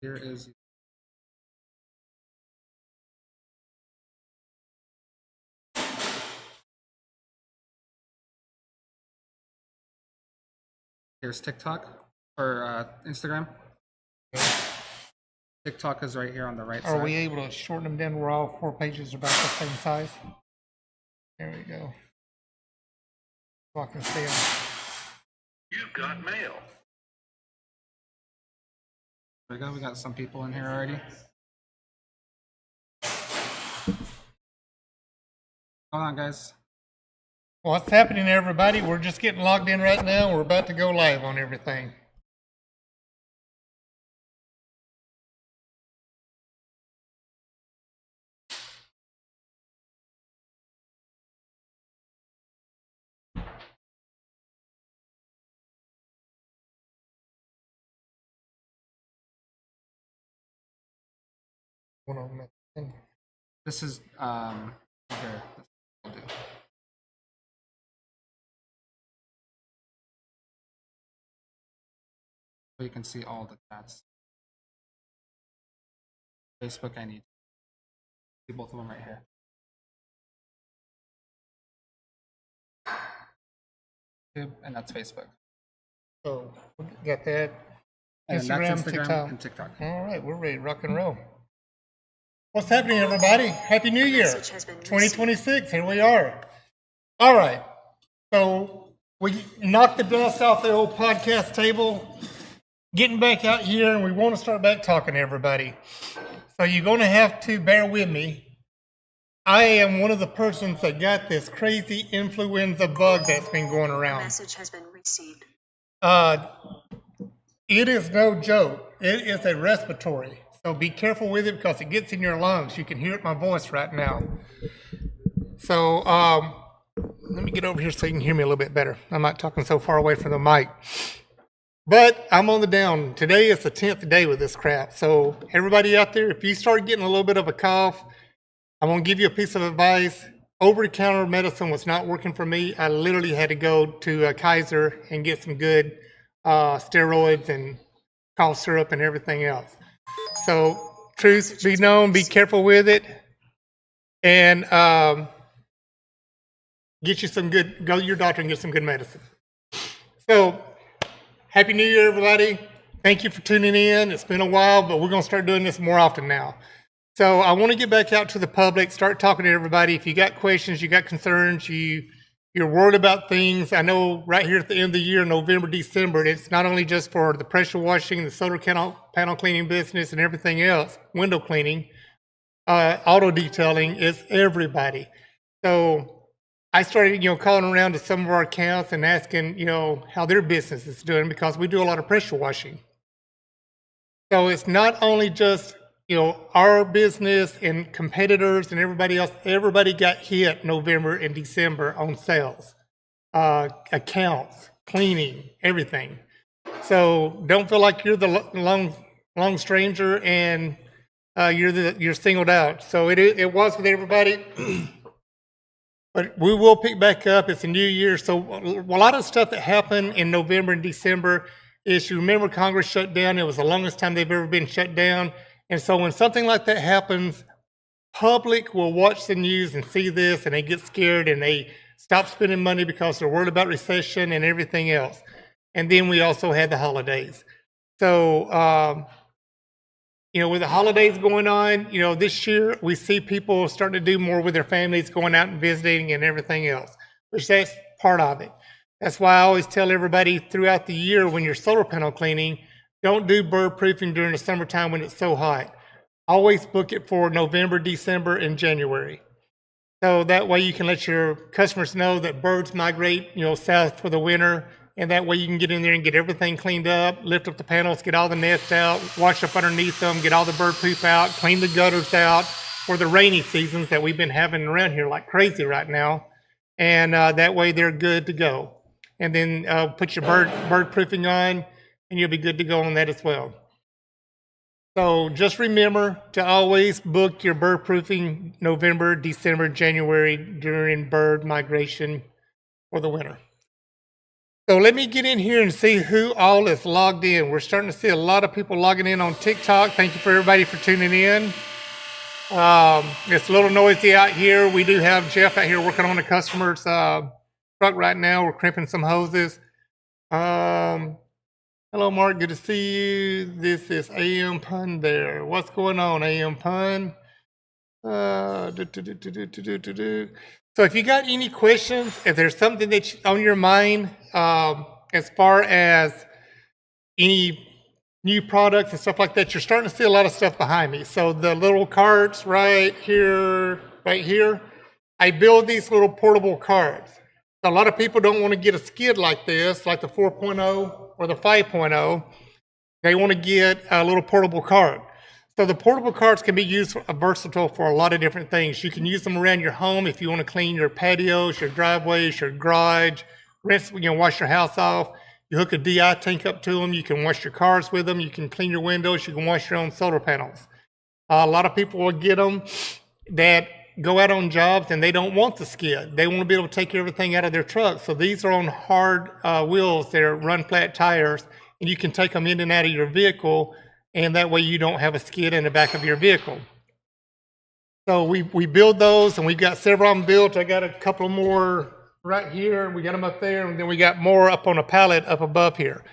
Here is here's TikTok or Instagram. TikTok is right here on the right side. Are we able to shorten them down where all 4 pages are about the same size? There we go. So I can see them. You've got mail. There we go. We got some people in here already. Hold on, guys. What's happening, everybody? We're just getting logged in right now. We're about to go live on everything. This is here. We'll do. So you can see all the chats. Facebook, I need. See both of them right here. YouTube, and that's Facebook. So, got that. And Instagram, that's Instagram and TikTok. All right, we're ready to rock and roll. What's happening, everybody? Happy New Year. 2026, here we are. All right, so we knocked the dust off the old podcast table, getting back out here, and we want to start back talking to everybody. So you're going to have to bear with me. I am one of the persons that got this crazy influenza bug that's been going around. Message has been received. It is no joke. It is a respiratory. So be careful with it because it gets in your lungs. You can hear it in my voice right now. So let me get over here so you can hear me a little bit better. I'm not talking so far away from the mic. But I'm on the down. Today is the 10th day with this crap. So everybody out there, if you start getting a little bit of a cough, I'm going to give you a piece of advice. Over-the-counter medicine was not working for me. I literally had to go to Kaiser and get some good steroids and cough syrup and everything else. So truth be known, be careful with it. And get you some good, go to your doctor and get some good medicine. So Happy New Year, everybody. Thank you for tuning in. It's been a while, but we're going to start doing this more often now. So I want to get back out to the public, start talking to everybody. If you got questions, you got concerns, you're worried about things. I know right here at the end of the year, November, December, it's not only just for the pressure washing, the solar panel cleaning business and everything else, window cleaning, auto detailing, it's everybody. So I started, calling around to some of our accounts and asking, how their business is doing because we do a lot of pressure washing. So it's not only just, our business and competitors and everybody else, everybody got hit November and December on sales, accounts, cleaning, everything. So don't feel like you're the long stranger and you're singled out. So it was with everybody. But we will pick back up. It's a new year. So a lot of stuff that happened in November and December is, you remember Congress shut down. It was the longest time they've ever been shut down. And so when something like that happens, public will watch the news and see this and they get scared and they stop spending money because they're worried about recession and everything else. And then we also had the holidays. So, with the holidays going on, this year we see people starting to do more with their families, going out and visiting and everything else, which that's part of it. That's why I always tell everybody throughout the year when you're solar panel cleaning, don't do bird proofing during the summertime when it's so hot. Always book it for November, December, and January. So that way you can let your customers know that birds migrate, south for the winter. And that way you can get in there and get everything cleaned up, lift up the panels, get all the nests out, wash up underneath them, get all the bird poop out, clean the gutters out for the rainy seasons that we've been having around here like crazy right now. And that way they're good to go. And then put your bird proofing on and you'll be good to go on that as well. So just remember to always book your bird proofing November, December, January during bird migration for the winter. So let me get in here and see who all is logged in. We're starting to see a lot of people logging in on TikTok. Thank you for everybody for tuning in. It's a little noisy out here. We do have Jeff out here working on a customer's truck right now. We're crimping some hoses. Hello, Mark. Good to see you. This is AM Pun there. What's going on, AM Pun? So if you got any questions, if there's something that's on your mind, as far as any new products and stuff like that, you're starting to see a lot of stuff behind me. So the little carts right here, I build these little portable carts. A lot of people don't want to get a skid like this, like the 4.0 or the 5.0. They want to get a little portable cart. So the portable carts can be used versatile for a lot of different things. You can use them around your home if you want to clean your patios, your driveways, your garage, rinse, wash your house off. You hook a DI tank up to them. You can wash your cars with them. You can clean your windows. You can wash your own solar panels. A lot of people will get them that go out on jobs and they don't want the skid. They want to be able to take everything out of their truck. So these are on hard wheels. They're run flat tires, and you can take them in and out of your vehicle, and that way you don't have a skid in the back of your vehicle. So we build those, and we've got several of them built. I got a couple more right here. We got them up there, and then we got more up on a pallet up above here.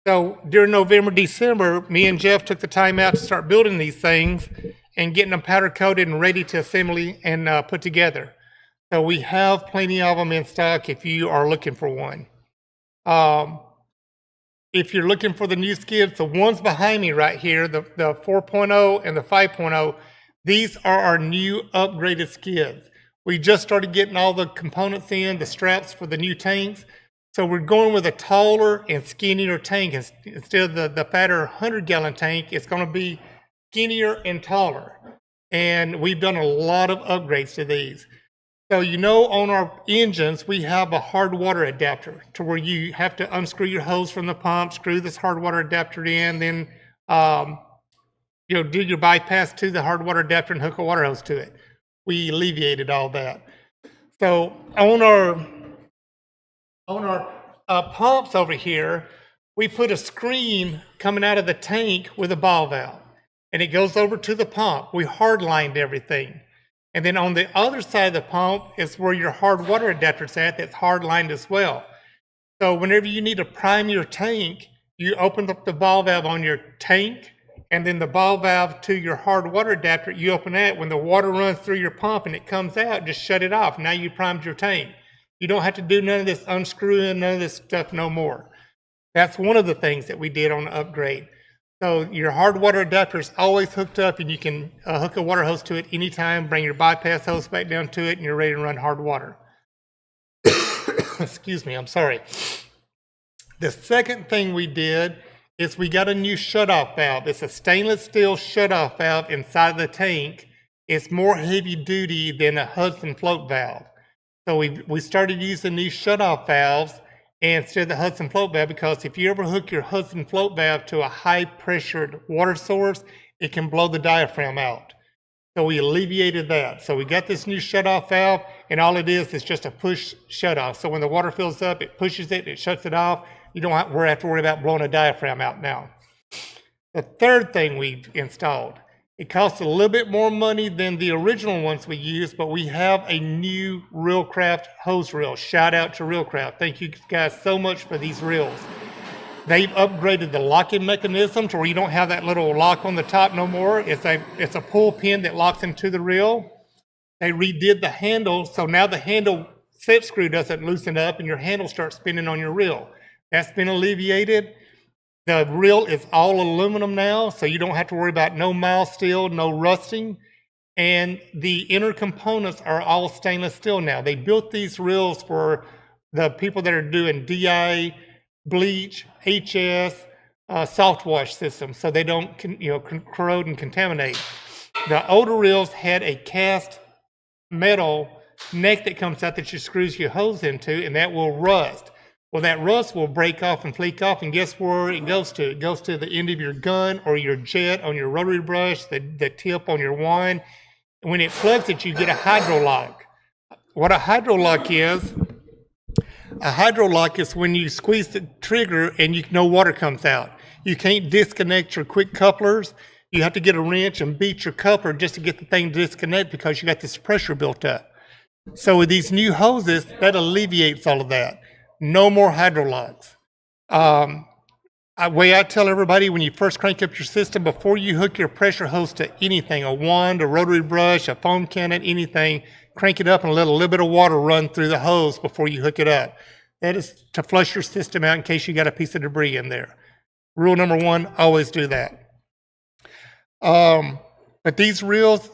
So during November, December, me and Jeff took the time out to start building these things and getting them powder coated and ready to assembly and put together. So we have plenty of them in stock if you are looking for one. If you're looking for the new skids, the ones behind me right here, the 4.0 and the 5.0, these are our new upgraded skids. We just started getting all the components in, the straps for the new tanks. So we're going with a taller and skinnier tank. Instead of the fatter 100-gallon tank, it's going to be skinnier and taller. And we've done a lot of upgrades to these. So on our engines, we have a hard water adapter to where you have to unscrew your hose from the pump, screw this hard water adapter in, then do your bypass to the hard water adapter and hook a water hose to it. We alleviated all that. So on our pumps over here, we put a screen coming out of the tank with a ball valve, and it goes over to the pump. We hard-lined everything. And then on the other side of the pump is where your hard water adapter's at, that's hard-lined as well. So whenever you need to prime your tank, you open up the ball valve on your tank, and then the ball valve to your hard water adapter, you open that. When the water runs through your pump and it comes out, just shut it off. Now you primed your tank. You don't have to do none of this unscrewing, none of this stuff no more. That's one of the things that we did on the upgrade. So your hard water adapter is always hooked up, and you can hook a water hose to it anytime, bring your bypass hose back down to it, and you're ready to run hard water. Excuse me, I'm sorry. The second thing we did is we got a new shutoff valve. It's a stainless steel shutoff valve inside the tank. It's more heavy duty than a Hudson float valve. So we started using these shutoff valves instead of the Hudson float valve, because if you ever hook your Hudson float valve to a high pressured water source, it can blow the diaphragm out. So we alleviated that. So we got this new shutoff valve, and all it is just a push shutoff. So when the water fills up, it pushes it, it shuts it off. You don't have to worry about blowing a diaphragm out now. The third thing we've installed, it costs a little bit more money than the original ones we used, but we have a new Reelcraft hose reel. Shout out to Reelcraft. Thank you guys so much for these reels. They've upgraded the locking mechanism to where you don't have that little lock on the top no more. It's a pull pin that locks into the reel. They redid the handle, so now the handle set screw doesn't loosen up and your handle starts spinning on your reel. That's been alleviated. The reel is all aluminum now, so you don't have to worry about no mild steel, no rusting. And the inner components are all stainless steel now. They built these reels for the people that are doing DI, bleach, HS, soft wash systems, so they don't corrode and contaminate. The older reels had a cast metal neck that comes out that you screws your hose into, and that will rust. Well, that rust will break off and flake off, and guess where it goes to? It goes to the end of your gun or your jet on your rotary brush, the tip on your wand. And when it plugs it, you get a hydro lock. What a hydro lock is, A hydro lock is when you squeeze the trigger and no water comes out. You can't disconnect your quick couplers. You have to get a wrench and beat your coupler just to get the thing to disconnect because you got this pressure built up. So with these new hoses, that alleviates all of that. No more hydro locks. Way I tell everybody, when you first crank up your system, before you hook your pressure hose to anything, a wand, a rotary brush, a foam cannon, anything, crank it up and let a little bit of water run through the hose before you hook it up. That is to flush your system out in case you got a piece of debris in there. Rule number one, always do that. But these reels,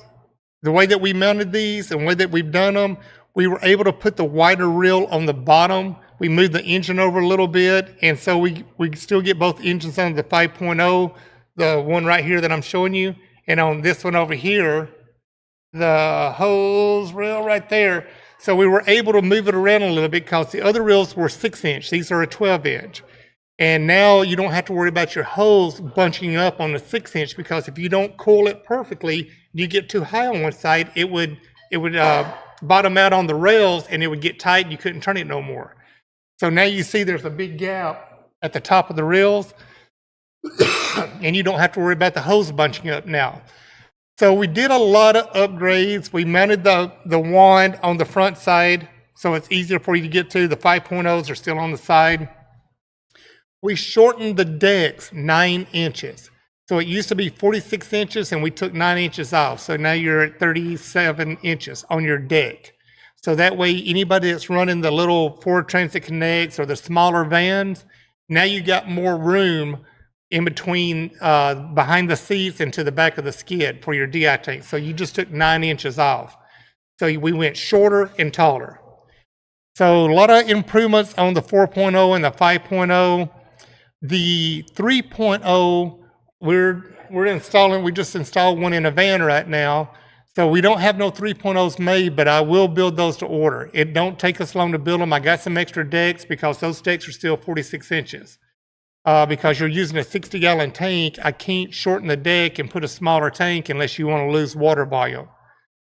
the way that we mounted these and the way that we've done them, we were able to put the wider reel on the bottom. We moved the engine over a little bit, and so we still get both engines on the 5.0, the one right here that I'm showing you, and on this one over here, the hose reel right there. So we were able to move it around a little bit because the other reels were 6-inch. These are a 12-inch. And now you don't have to worry about your hose bunching up on the 6-inch because if you don't coil it perfectly, you get too high on one side, it would bottom out on the rails and it would get tight and you couldn't turn it no more. So now you see there's a big gap at the top of the reels and you don't have to worry about the hose bunching up now. So we did a lot of upgrades. We mounted the wand on the front side so it's easier for you to get to. The 5.0s are still on the side. We shortened the decks 9 inches. So it used to be 46 inches and we took 9 inches off. So now you're at 37 inches on your deck. So that way anybody that's running the little Ford Transit Connects or the smaller vans, now you got more room in between behind the seats and to the back of the skid for your DI tank. So you just took 9 inches off. So we went shorter and taller. So a lot of improvements on the 4.0 and the 5.0. The 3.0, we're installing, we just installed one in a van right now. So we don't have no 3.0s made, but I will build those to order. It don't take us long to build them. I got some extra decks because those decks are still 46 inches. Because you're using a 60-gallon tank, I can't shorten the deck and put a smaller tank unless you want to lose water volume.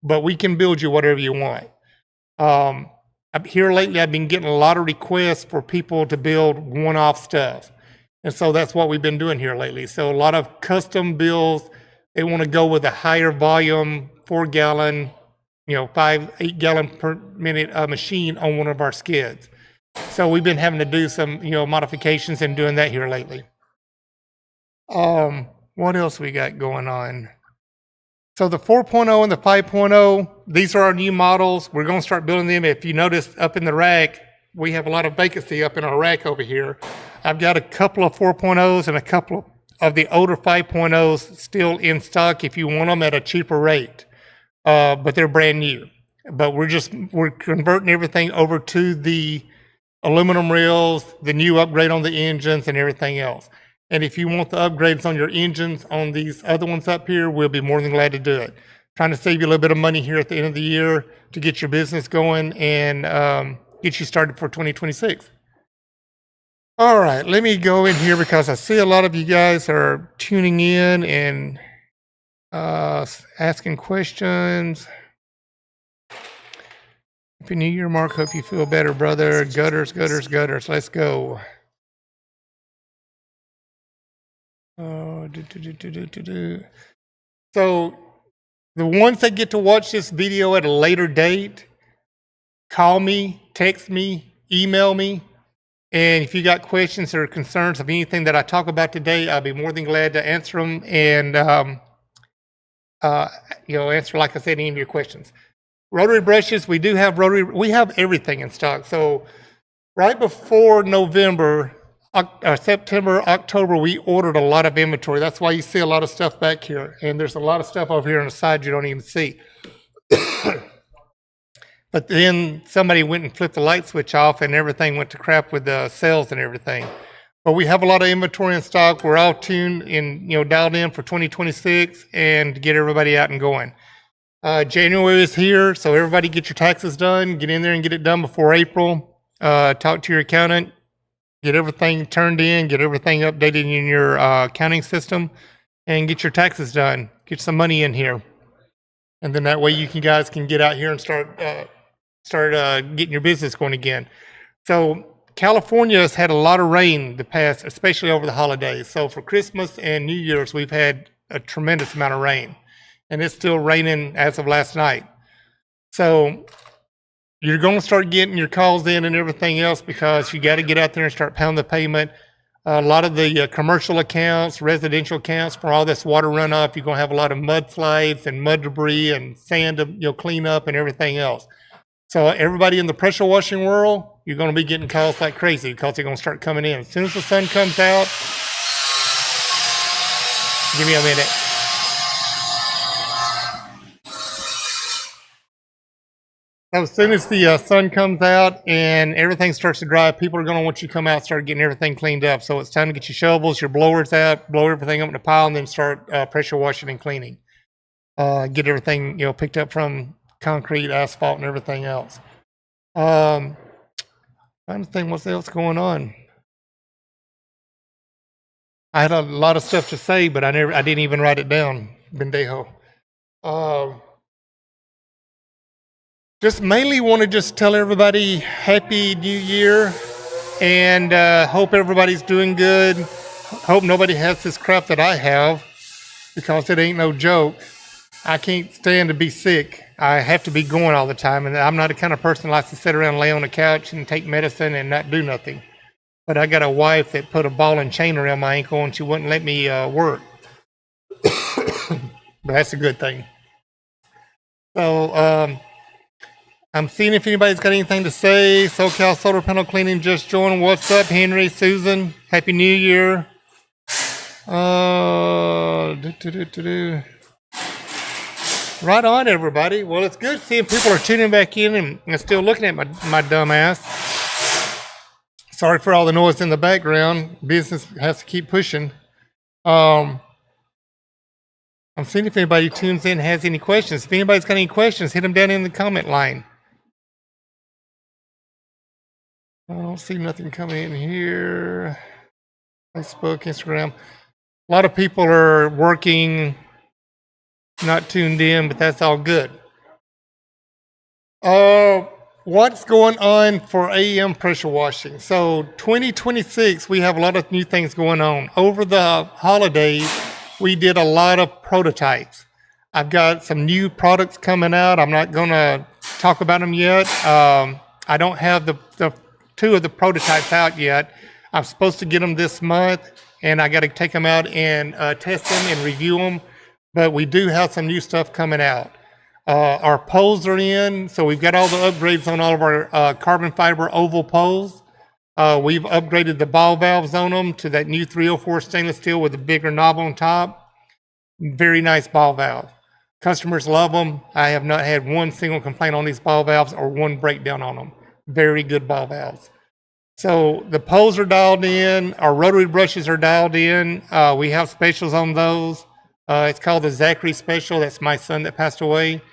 But we can build you whatever you want. Here lately, I've been getting a lot of requests for people to build one-off stuff. And so that's what we've been doing here lately. So a lot of custom builds, they want to go with a higher volume, 4-gallon, 8-gallon per minute machine on one of our skids. So we've been having to do some, modifications and doing that here lately. What else we got going on? So the 4.0 and the 5.0, these are our new models. We're going to start building them. If you notice up in the rack, we have a lot of vacancy up in our rack over here. I've got a couple of 4.0s and a couple of the older 5.0s still in stock if you want them at a cheaper rate, but they're brand new. But we're converting everything over to the aluminum rails, the new upgrade on the engines and everything else. And if you want the upgrades on your engines on these other ones up here, we'll be more than glad to do it. Trying to save you a little bit of money here at the end of the year to get your business going and get you started for 2026. All right, let me go in here because I see a lot of you guys are tuning in and asking questions. Happy New Year, Mark. Hope you feel better, brother. Gutters, gutters, gutters. Let's go. So the ones that get to watch this video at a later date, call me, text me, email me. And if you got questions or concerns of anything that I talk about today, I'll be more than glad to answer them and, answer, like I said, any of your questions. Rotary brushes, we have everything in stock. So right before September, October, we ordered a lot of inventory. That's why you see a lot of stuff back here. And there's a lot of stuff over here on the side you don't even see. But then somebody went and flipped the light switch off and everything went to crap with the sales and everything. But we have a lot of inventory in stock. We're all tuned and dialed in for 2026 and to get everybody out and going. January is here, so everybody get your taxes done. Get in there and get it done before April. Talk to your accountant. Get everything turned in. Get everything updated in your accounting system and get your taxes done. Get some money in here. And then that way you guys can get out here and start getting your business going again. So California has had a lot of rain the past, especially over the holidays. So for Christmas and New Year's, we've had a tremendous amount of rain, and it's still raining as of last night. So you're going to start getting your calls in and everything else because you got to get out there and start pounding the pavement. A lot of the commercial accounts, residential accounts, for all this water runoff, you're going to have a lot of mudslides and mud debris and sand to clean up and everything else. So everybody in the pressure washing world, you're going to be getting calls like crazy because they're going to start coming in. As soon as the sun comes out, give me a minute. As soon as the sun comes out and everything starts to dry, people are going to want you to come out and start getting everything cleaned up. So it's time to get your shovels, your blowers out, blow everything up in a pile, and then start pressure washing and cleaning. Get everything picked up from concrete, asphalt, and everything else. Trying to think what else going on. I had a lot of stuff to say, but I didn't even write it down. Bendejo. Just mainly want to just tell everybody Happy New Year, and hope everybody's doing good. Hope nobody has this crap that I have, because it ain't no joke. I can't stand to be sick. I have to be going all the time, and I'm not the kind of person that likes to sit around and lay on the couch and take medicine and not do nothing. But I got a wife that put a ball and chain around my ankle, and she wouldn't let me work. But that's a good thing. So I'm seeing if anybody's got anything to say. SoCal Solar Panel Cleaning just joined. What's up, Henry, Susan? Happy New Year. Right on, everybody. Well, it's good seeing people are tuning back in and still looking at my dumb ass. Sorry for all the noise in the background. Business has to keep pushing. I'm seeing if anybody tunes in has any questions. If anybody's got any questions, hit them down in the comment line. I don't see nothing coming in here. Facebook, Instagram. A lot of people are working, not tuned in, but that's all good. What's going on for AM pressure washing? So 2026, we have a lot of new things going on. Over the holidays, we did a lot of prototypes. I've got some new products coming out. I'm not going to talk about them yet. I don't have the two of the prototypes out yet. I'm supposed to get them this month, and I got to take them out and test them and review them. But we do have some new stuff coming out. Our poles are in, so we've got all the upgrades on all of our carbon fiber oval poles. We've upgraded the ball valves on them to that new 304 stainless steel with a bigger knob on top. Very nice ball valve. Customers love them. I have not had one single complaint on these ball valves or one breakdown on them. Very good ball valves. So the poles are dialed in. Our rotary brushes are dialed in. We have specials on those. It's called the Zachary special. That's my son that passed away.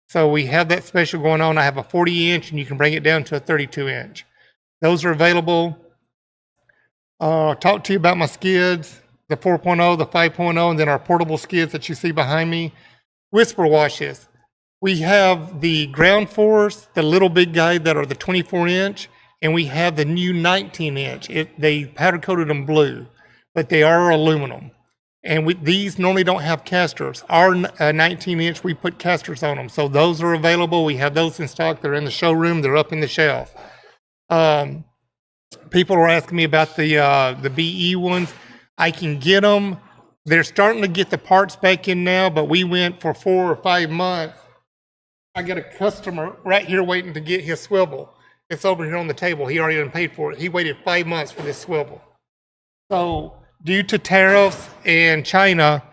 So we have that special going on. I have a 40-inch, and you can bring it down to a 32-inch. Those are available. Talk to you about my skids, the 4.0, the 5.0, and then our portable skids that you see behind me. Whisper washes. We have the ground force, the little big guy that are the 24-inch, and we have the new 19-inch. They powder coated them blue, but they are aluminum. And these normally don't have casters. Our 19-inch, we put casters on them. So those are available. We have those in stock. They're in the showroom. They're up in the shelf. People are asking me about the BE ones. I can get them. They're starting to get the parts back in now, but we went for 4 or 5 months. I got a customer right here waiting to get his swivel. It's over here on the table. He already done paid for it. He waited 5 months for this swivel. So due to tariffs and China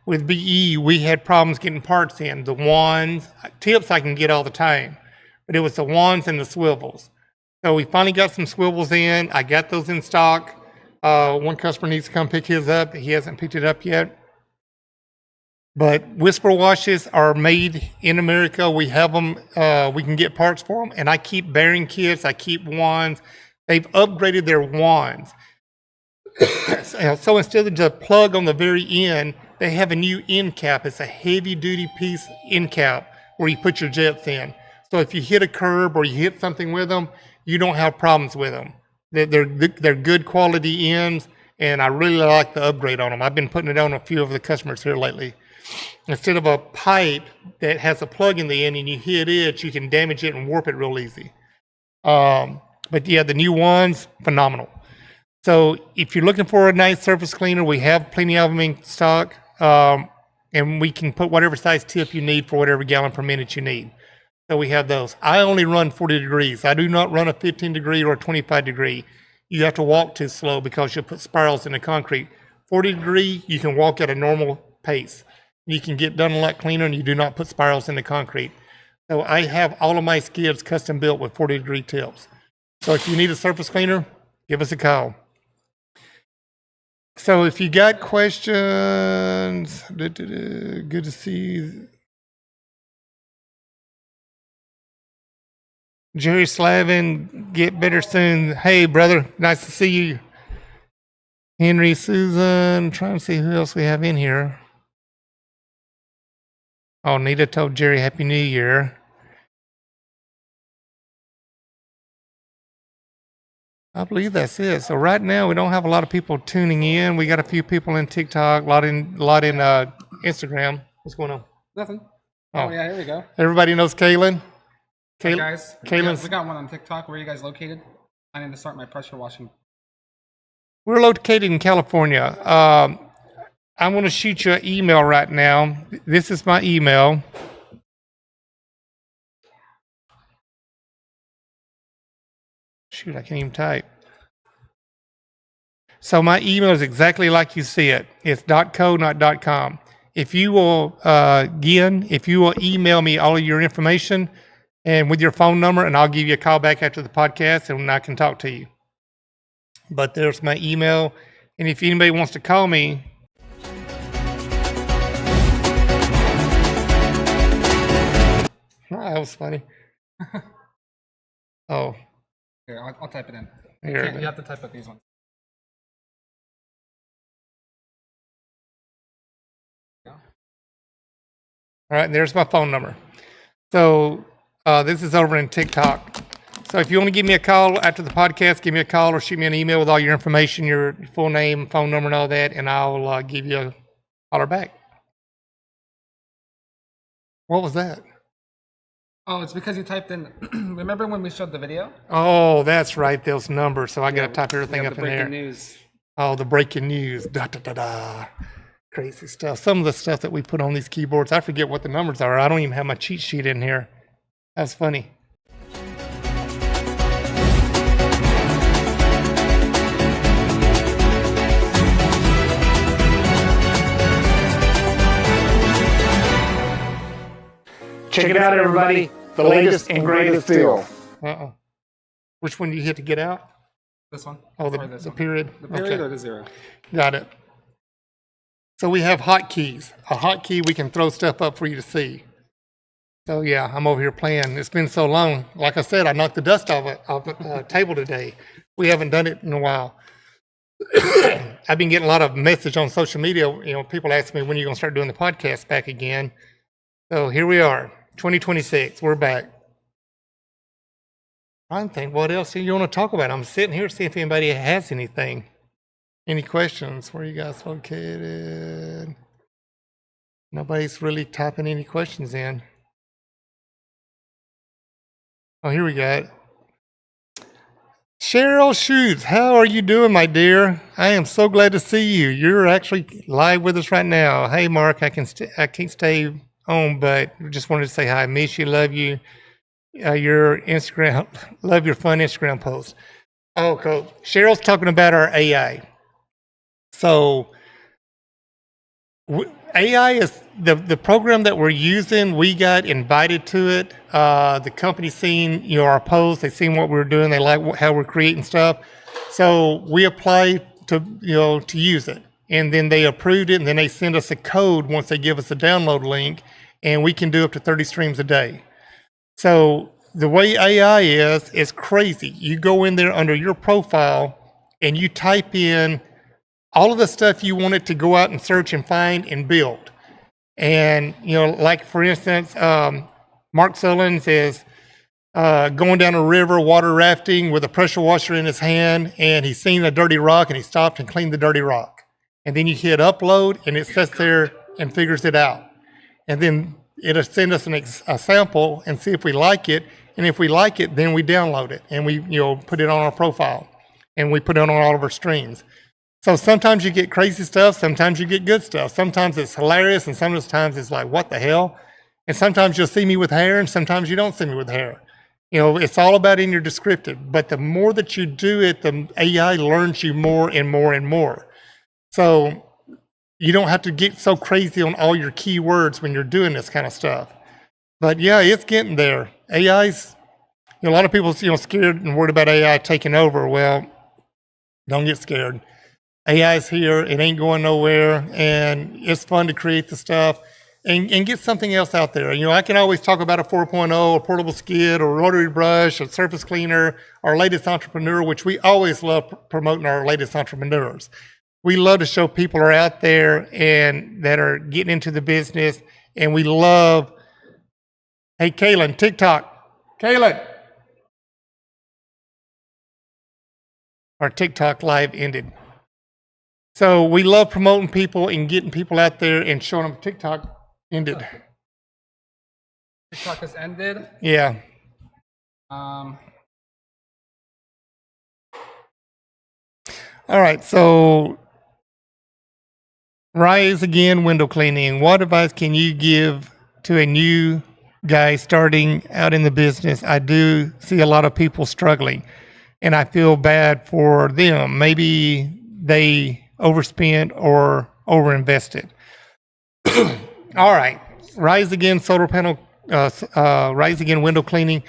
with BE, we had problems getting parts in. The wands, tips I can get all the time, but it was the wands and the swivels. So we finally got some swivels in. I got those in stock. One customer needs to come pick his up. He hasn't picked it up yet. But whisper washes are made in America. We have them. We can get parts for them. And I keep bearing kits. I keep wands. They've upgraded their wands. So instead of the plug on the very end, they have a new end cap. It's a heavy duty piece end cap where you put your jets in. So if you hit a curb or you hit something with them, you don't have problems with them. They're good quality ends, and I really like the upgrade on them. I've been putting it on a few of the customers here lately. Instead of a pipe that has a plug in the end and you hit it, you can damage it and warp it real easy. But yeah, the new ones, phenomenal. So if you're looking for a nice surface cleaner, we have plenty of them in stock. And we can put whatever size tip you need for whatever gallon per minute you need. So we have those. I only run 40 degrees. I do not run a 15 degree or a 25 degree. You have to walk too slow because you'll put spirals in the concrete. 40 degree, you can walk at a normal pace. You can get done a lot cleaner and you do not put spirals in the concrete. So I have all of my skids custom built with 40 degree tips. So if you need a surface cleaner, give us a call. So if you got questions, good to see. Jerry Slavin, get better soon. Hey, brother, nice to see you. Henry, Susan, trying to see who else we have in here. Oh, Nita told Jerry Happy New Year. I believe that's it. So right now we don't have a lot of people tuning in. We got a few people in TikTok, a lot in Instagram. What's going on? Nothing. Oh. Oh, yeah, here we go. Everybody knows Kaylin. Hey guys, Kaylin's. we got one on TikTok. Where are you guys located? I need to start my pressure washing. We're located in California. I'm going to shoot you an email right now. This is my email. Shoot, I can't even type. So my email is exactly like you see it. It's .co, not .com. If you will, if you will email me all of your information and with your phone number, and I'll give you a call back after the podcast and I can talk to you. But there's my email. And if anybody wants to call me, that was funny. Oh. Here, I'll type it in. Here. You have to type up these ones. All right, there's my phone number. So this is over in TikTok. So if you want to give me a call after the podcast, give me a call or shoot me an email with all your information, your full name, phone number, and all that, and I'll give you a holler back. What was that? Oh, it's because you typed in. Remember when we showed the video? Oh, that's right, those numbers. So I got to type everything up in there. Breaking news. Oh, the breaking news. Da, da, da, da. Crazy stuff. Some of the stuff that we put on these keyboards, I forget what the numbers are. I don't even have my cheat sheet in here. That's funny. Check it out, everybody. The latest and greatest deal. Uh-oh. Which one do you hit to get out? This one. Oh, Or the this one. period. The period Okay. or the zero? Got it. So we have hotkeys. A hotkey, we can throw stuff up for you to see. So yeah, I'm over here playing. It's been so long. Like I said, I knocked the dust off a table today. We haven't done it in a while. I've been getting a lot of message on social media. You know, people ask me when you're going to start doing the podcast back again. So here we are, 2026. We're back. I think, what else do you want to talk about? I'm sitting here seeing if anybody has anything. Any questions? Where are you guys located? Nobody's really typing any questions in. Oh, here we go. Cheryl Schutz, how are you doing, my dear? I am so glad to see you. You're actually live with us right now. Hey, Mark, I can't stay on, but just wanted to say hi. Miss you, love you. Your Instagram, love your fun Instagram posts. Oh, cool. Cheryl's talking about our AI. So AI is the program that we're using. We got invited to it. The company seen our posts. They seen what we were doing. They like how we're creating stuff. So we applied to to use it, and then they approved it, and then they send us a code once they give us a download link, and we can do up to 30 streams a day. So the way AI is crazy. You go in there under your profile, and you type in all of the stuff you want it to go out and search and find and build. And, like for instance, Mark Sullins is going down a river, water rafting with a pressure washer in his hand, and he's seen a dirty rock and he stopped and cleaned the dirty rock. And then you hit upload and it sits there and figures it out. And then it'll send us a sample and see if we like it. And if we like it, then we download it and we put it on our profile and we put it on all of our streams. So sometimes you get crazy stuff, sometimes you get good stuff. Sometimes it's hilarious and sometimes it's like, what the hell? And sometimes you'll see me with hair and sometimes you don't see me with hair. It's all about in your descriptive, but the more that you do it, the AI learns you more and more and more. So you don't have to get so crazy on all your keywords when you're doing this kind of stuff. But yeah, it's getting there. AI's, a lot of people, scared and worried about AI taking over. Well, don't get scared. AI's here, it ain't going nowhere, and it's fun to create the stuff. And get something else out there. I can always talk about a 4.0, a portable skid, or rotary brush, a surface cleaner, our latest entrepreneur, which we always love promoting our latest entrepreneurs. We love to show people are out there and that are getting into the business, and we love, hey, Kaylin, TikTok. Kaylin. Our TikTok live ended. So we love promoting people and getting people out there and showing them TikTok ended. TikTok has ended. Yeah. Um, All right. So Rise again, window cleaning. What advice can you give to a new guy starting out in the business? I do see a lot of people struggling and I feel bad for them. Maybe they overspent or overinvested. All right, Rise Again solar panel, Rise Again window cleaning.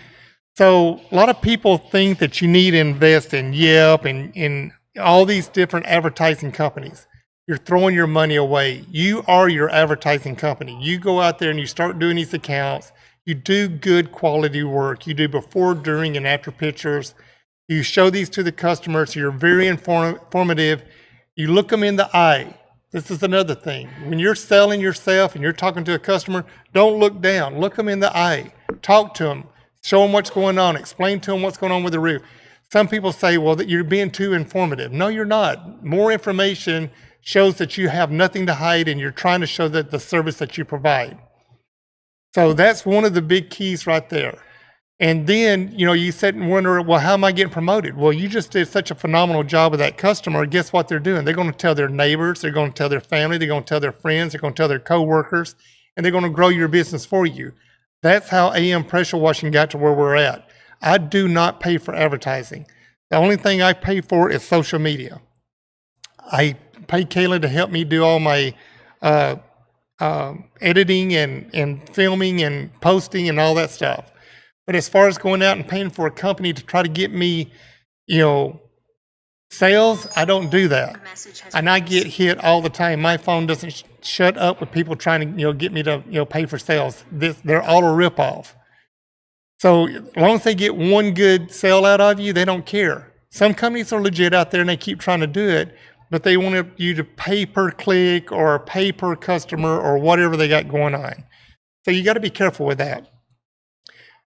So a lot of people think that you need to invest in Yelp and in all these different advertising companies. You're throwing your money away. You are your advertising company. You go out there and you start doing these accounts. You do good quality work. You do before, during, and after pictures. You show these to the customers. You're very informative. You look them in the eye. This is another thing. When you're selling yourself and you're talking to a customer, don't look down. Look them in the eye. Talk to them. Show them what's going on. Explain to them what's going on with the roof. Some people say, well, that you're being too informative. No, you're not. More information shows that you have nothing to hide and you're trying to show that the service that you provide. So that's one of the big keys right there. And then, you sit and wonder, well, how am I getting promoted? Well, you just did such a phenomenal job with that customer. Guess what they're doing? They're going to tell their neighbors, they're going to tell their family, they're going to tell their friends, they're going to tell their coworkers, and they're going to grow your business for you. That's how AM Pressure Washing got to where we're at. I do not pay for advertising. The only thing I pay for is social media. I pay Kayla to help me do all my editing and filming and posting and all that stuff. But as far as going out and paying for a company to try to get me, sales, I don't do that. And I get hit all the time. My phone doesn't shut up with people trying to, get me to, pay for sales. They're all a ripoff. So as long as they get one good sale out of you, they don't care. Some companies are legit out there and they keep trying to do it, but they want you to pay per click or pay per customer or whatever they got going on. So you got to be careful with that.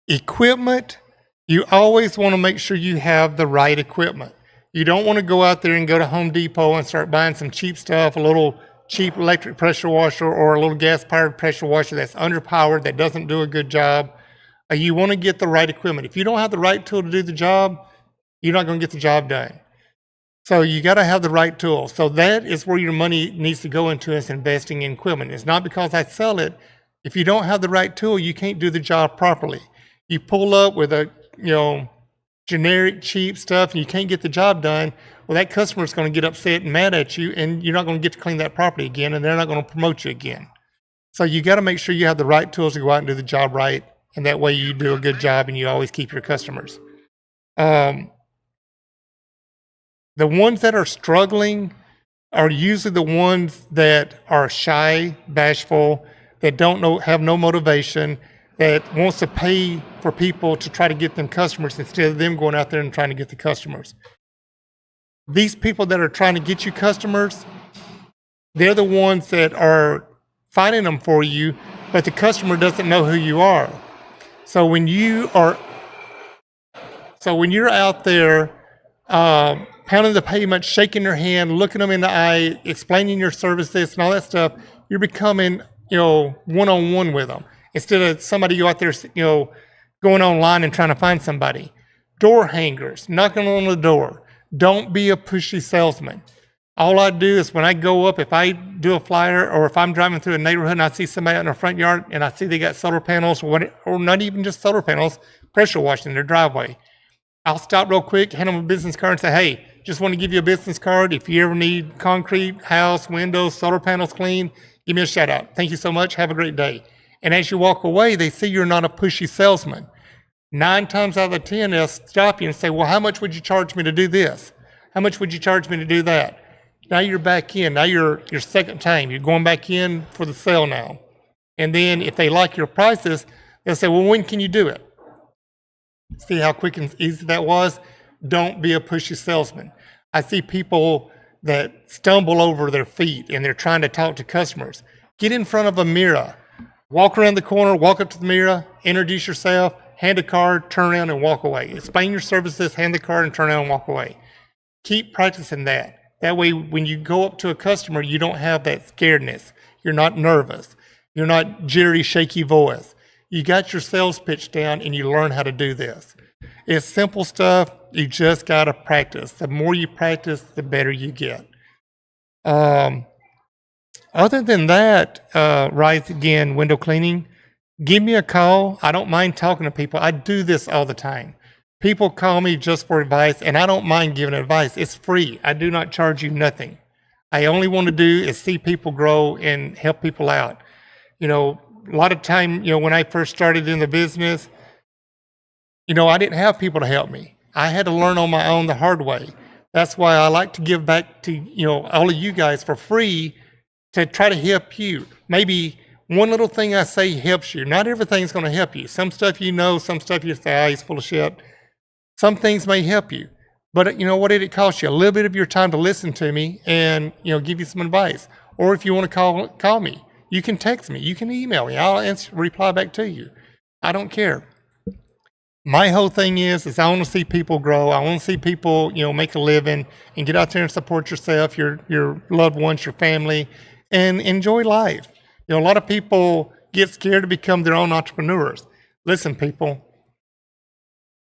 Equipment, you always want to make sure you have the right equipment. You don't want to go out there and go to Home Depot and start buying some cheap stuff, a little cheap electric pressure washer or a little gas-powered pressure washer that's underpowered, that doesn't do a good job. You want to get the right equipment. If you don't have the right tool to do the job, you're not going to get the job done. So you got to have the right tool. So that is where your money needs to go into, is investing in equipment. It's not because I sell it. If you don't have the right tool, you can't do the job properly. You pull up with a, generic cheap stuff and you can't get the job done, well, that customer is going to get upset and mad at you and you're not going to get to clean that property again and they're not going to promote you again. So you got to make sure you have the right tools to go out and do the job right, and that way you do a good job and you always keep your customers. The ones that are struggling are usually the ones that are shy, bashful, that have no motivation, that wants to pay for people to try to get them customers instead of them going out there and trying to get the customers. These people that are trying to get you customers, they're the ones that are finding them for you, but the customer doesn't know who you are. So when you are So when you're out there pounding the pavement, shaking their hand, looking them in the eye, explaining your services and all that stuff, you're becoming, one-on-one with them instead of somebody go out there, going online and trying to find somebody. Door hangers, knocking on the door. Don't be a pushy salesman. All I do is when I go up, if I do a flyer or if I'm driving through a neighborhood and I see somebody out in their front yard and I see they got solar panels or not even just solar panels, pressure washing in their driveway, I'll stop real quick, hand them a business card and say, hey, just want to give you a business card. If you ever need concrete, house, windows, solar panels cleaned, give me a shout out. Thank you so much. Have a great day. And as you walk away, they see you're not a pushy salesman. 9 times out of 10, they'll stop you and say, well, how much would you charge me to do this? How much would you charge me to do that? Now you're back in. Now you're your second time. You're going back in for the sale now. And then if they like your prices, they'll say, well, when can you do it? See how quick and easy that was? Don't be a pushy salesman. I see people that stumble over their feet and they're trying to talk to customers. Get in front of a mirror. Walk around the corner, walk up to the mirror, introduce yourself, hand a card, turn around and walk away. Explain your services, hand the card and turn around and walk away. Keep practicing that. That way, when you go up to a customer, you don't have that scaredness. You're not nervous. You're not jittery, shaky voice. You got your sales pitch down and you learn how to do this. It's simple stuff. You just got to practice. The more you practice, the better you get. Other than that, Rise Again window cleaning, give me a call. I don't mind talking to people. I do this all the time. People call me just for advice, and I don't mind giving advice. It's free. I do not charge you nothing. I only want to do is see people grow and help people out. A lot of time, when I first started in the business, I didn't have people to help me. I had to learn on my own the hard way. That's why I like to give back to, all of you guys for free to try to help you. Maybe one little thing I say helps you. Not everything's going to help you. Some stuff some stuff you say, he's full of shit. Some things may help you. But what did it cost you? A little bit of your time to listen to me and, give you some advice. Or if you want to call me, you can text me, you can email me. I'll reply back to you. I don't care. My whole thing is I want to see people grow. I want to see people, make a living and get out there and support yourself, your loved ones, your family, and enjoy life. A lot of people get scared to become their own entrepreneurs. Listen, people,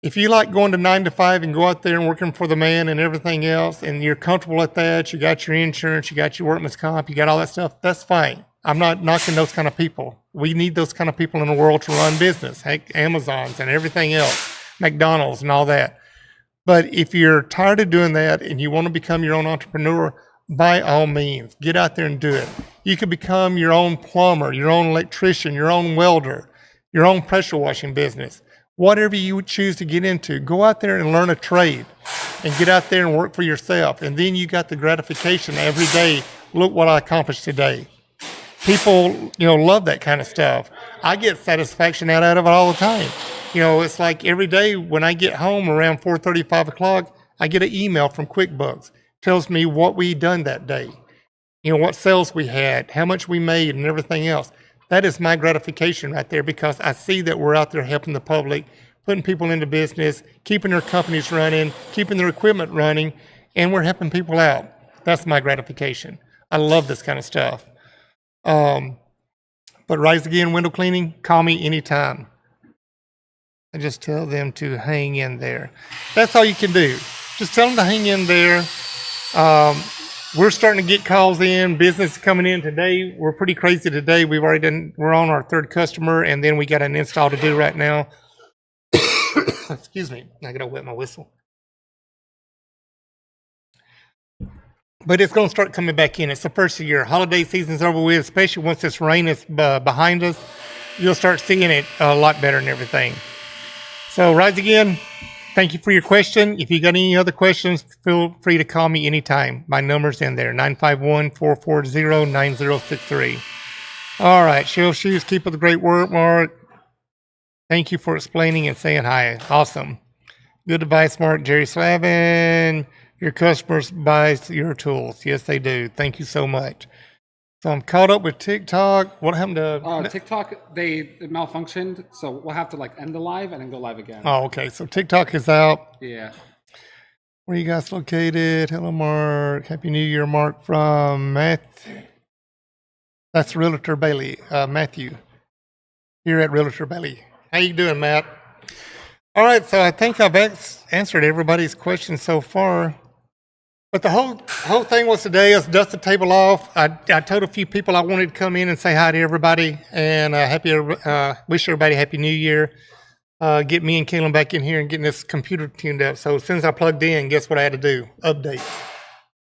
if you like going to 9 to 5 and go out there and working for the man and everything else, and you're comfortable at that, you got your insurance, you got your workman's comp, you got all that stuff, that's fine. I'm not knocking those kind of people. We need those kind of people in the world to run business, heck, Amazons and everything else, McDonald's and all that. But if you're tired of doing that and you want to become your own entrepreneur, by all means, get out there and do it. You could become your own plumber, your own electrician, your own welder, your own pressure washing business. Whatever you would choose to get into, go out there and learn a trade and get out there and work for yourself. And then you got the gratification every day. Look what I accomplished today. People, love that kind of stuff. I get satisfaction out of it all the time. It's like every day when I get home around 4:30, 5 o'clock, I get an email from QuickBooks. Tells me what we done that day. What sales we had, how much we made and everything else. That is my gratification right there because I see that we're out there helping the public, putting people into business, keeping their companies running, keeping their equipment running, and we're helping people out. That's my gratification. I love this kind of stuff. But Rise Again window cleaning, call me anytime. I just tell them to hang in there. That's all you can do. Just tell them to hang in there. We're starting to get calls in, business coming in today. We're pretty crazy today. We're on our 3rd customer, and then we got an install to do right now. Excuse me, I gotta wet my whistle. But it's gonna start coming back in. It's the first of the year. Holiday season's over with, especially once this rain is behind us. You'll start seeing it a lot better and everything. So Rise Again, thank you for your question. If you got any other questions, feel free to call me anytime. My number's in there, 951-440-9063. All right, Shell Shoes, keep up the great work, Mark. Thank you for explaining and saying hi. Awesome. Good advice, Mark. Jerry Slavin, your customers buy your tools. Yes, they do. Thank you so much. So I'm caught up with TikTok. What happened to? TikTok, it malfunctioned, so we'll have to like end the live and then go live again. Oh, okay. So TikTok is out. Yeah. Where are you guys located? Hello, Mark. Happy New Year, Mark from Matthew. That's Realtor Bailey, Matthew. Here at Realtor Bailey. How you doing, Matt? All right. So I think I've answered everybody's questions so far. But the whole thing was today is dust the table off. I told a few people I wanted to come in and say hi to everybody and wish everybody Happy New Year. Get me and Kaylin back in here and getting this computer tuned up. So as soon as I plugged in, guess what I had to do? Update.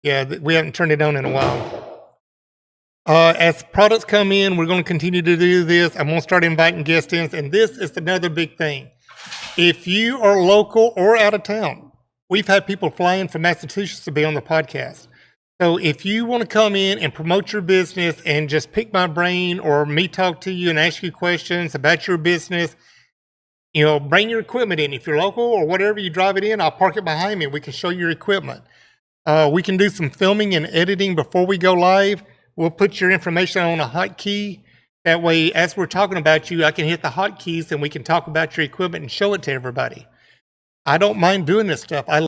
Yeah, we haven't turned it on in a while. As products come in, we're going to continue to do this. I'm going to start inviting guests in. And this is another big thing. If you are local or out of town, we've had people flying from Massachusetts to be on the podcast. So if you want to come in and promote your business and just pick my brain or me talk to you and ask you questions about your business, bring your equipment in. If you're local or whatever, you drive it in, I'll park it behind me. We can show you your equipment. We can do some filming and editing before we go live. We'll put your information on a hotkey. That way, as we're talking about you, I can hit the hotkeys and we can talk about your equipment and show it to everybody. I don't mind doing this stuff.